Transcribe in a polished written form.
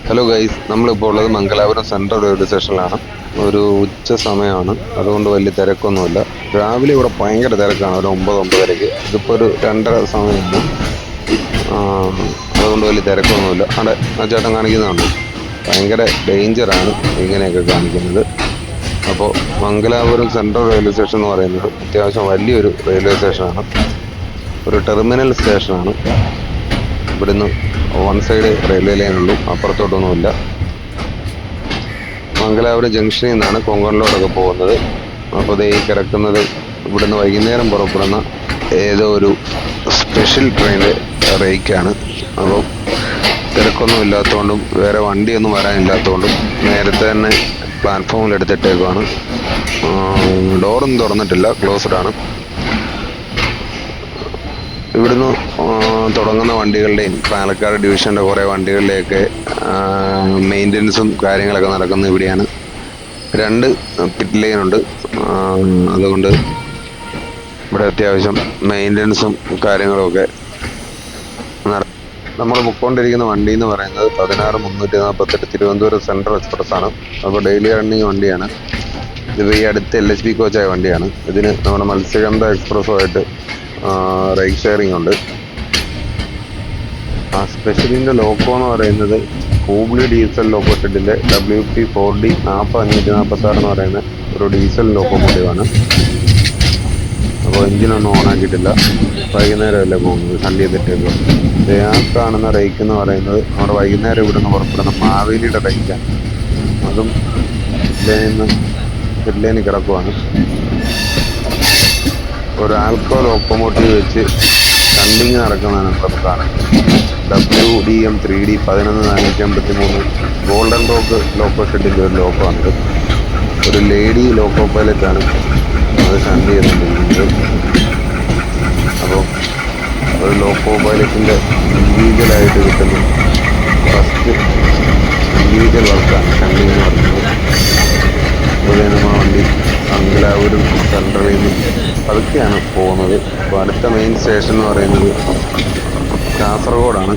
Hello guys, നമ്മളിപ്പോൾ ഉള്ളത് Mangalapuram central railway സ്റ്റേഷനിലാണ്. ഒരു ഉച്ച സമയമാണ്, അതുകൊണ്ട് വലിയ തിരക്കൊന്നുമില്ല. രാവിലെ ഇവിടെ ഭയങ്കര തിരക്കാണ്, ഒരു 9-9:30. ഇതിപ്പോൾ ഒരു 2:30 സമയമാണ്. അതുകൊണ്ട് വലിയ തിരക്കൊന്നുമില്ല. അവിടെ ആ ചേട്ടൻ കാണിക്കുന്നുണ്ട്, ഭയങ്കര ഡേഞ്ചറാണ് ഇങ്ങനെയൊക്കെ കാണിക്കുന്നത്. അപ്പോൾ മംഗലാപുരം സെൻട്രൽ റെയിൽവേ സ്റ്റേഷൻ എന്ന് പറയുന്നത് അത്യാവശ്യം വലിയൊരു റെയിൽവേ സ്റ്റേഷനാണ്, ഒരു ടെർമിനൽ സ്റ്റേഷനാണ്. ഇവിടുന്ന് വൺ സൈഡ് റെയിൽവേ ലൈനുള്ളൂ, അപ്പുറത്തോട്ടൊന്നുമില്ല. മംഗലാപുരം ജംഗ്ഷനിൽ നിന്നാണ് കൊങ്കണിലോട്ടൊക്കെ പോകുന്നത്. അപ്പോൾ ദേ ഈ കിടക്കുന്നത് ഇവിടുന്ന് വൈകുന്നേരം പുറപ്പെടുന്ന ഏതോ ഒരു സ്പെഷ്യൽ ട്രെയിനിൻ്റെ റേക്കാണ്. അപ്പോൾ തിരക്കൊന്നും ഇല്ലാത്തതുകൊണ്ടും വേറെ വണ്ടിയൊന്നും വരാനില്ലാത്തതുകൊണ്ടും നേരത്തെ തന്നെ പ്ലാറ്റ്ഫോമിൽ എടുത്തിട്ടേക്കുവാണ്. ഡോറൊന്നും തുറന്നിട്ടില്ല, ക്ലോസ്ഡ് ആണ്. ഇവിടുന്ന് തുടങ്ങുന്ന വണ്ടികളുടെയും പാലക്കാട് ഡിവിഷൻ്റെ കുറേ വണ്ടികളുടെയൊക്കെ മെയിൻ്റനൻസും കാര്യങ്ങളൊക്കെ നടക്കുന്നത് ഇവിടെയാണ്. 2 പിറ്റ് ലൈനുണ്ട്, അതുകൊണ്ട് ഇവിടെ അത്യാവശ്യം മെയിൻ്റനൻസും കാര്യങ്ങളുമൊക്കെ നമ്മൾ പൊയ്ക്കൊണ്ടിരിക്കുന്ന വണ്ടി എന്ന് പറയുന്നത് 16348 തിരുവനന്തപുരം സെൻട്രൽ എക്സ്പ്രസ് ആണ്. അപ്പോൾ ഡെയിലി റണ്ണിങ് വണ്ടിയാണ്. ഇത് ഈ അടുത്ത് LHB കോച്ചായ വണ്ടിയാണ്. ഇതിന് നമ്മുടെ മത്സ്യഗന്ധ എക്സ്പ്രസ്സുമായിട്ട് റൈഡ് ഷെയറിംഗ് ഉണ്ട്. ആ സ്പെഷ്യലിൻ്റെ ലോക്കോ എന്ന് പറയുന്നത് ഹൂബ്ലി ഡീസൽ ലോക്കോ ഷെഡിൻ്റെ WP4D 40546 എന്ന് പറയുന്ന ഒരു ഡീസൽ ലോക്കോമോട്ടീവാണ്. അപ്പോൾ എഞ്ചിനൊന്നും ഓണാക്കിയിട്ടില്ല, വൈകുന്നേരമല്ലേ പോകുന്നത്, സൺഡേ തെറ്റേക്കും. ആ കാണുന്ന റേക്ക് എന്ന് പറയുന്നത് നമ്മുടെ വൈകുന്നേരം ഇവിടുന്ന് പുറപ്പെടുന്ന മാവേലിയുടെ റേക്കാണ്. അതും ഹെഡ്ലൈനിൽ കിടക്കുവാണ്. ഒരു ആൽക്കോ ലോക്കോമോട്ടീവ് വെച്ച് ഷണ്ടിങ് നടക്കുന്നതാണ് നമുക്ക് കാണുന്നത്. WDM 3D 11453 golden rock loco ഷെഡിൻ്റെ ഒരു ലോക്കോ ആണിത്. ഒരു ലേഡി ലോക്കോ പൈലറ്റാണ് അത് ഷണ്ട് ചെയ്തുകൊണ്ടിരിക്കുന്നത്. അപ്പോൾ ഒരു ലോക്കോ പൈലറ്റിൻ്റെ ഇൻഡിവിജ്വലായിട്ട് കിട്ടുന്ന ഫസ്റ്റ് ഇൻഡിവിജ്വൽ വർക്കാണ് ഷണ്ടിങ് എന്ന് പറയുന്നത്. അതുപോലെ നമ്മുടെ വണ്ടി മംഗലാപുരം സെൻട്രലിൽ നിന്ന് പതുക്കെയാണ് പോകുന്നത്. അപ്പോൾ അടുത്ത മെയിൻ സ്റ്റേഷൻ എന്ന് പറയുന്നത് കാസർഗോഡാണ്.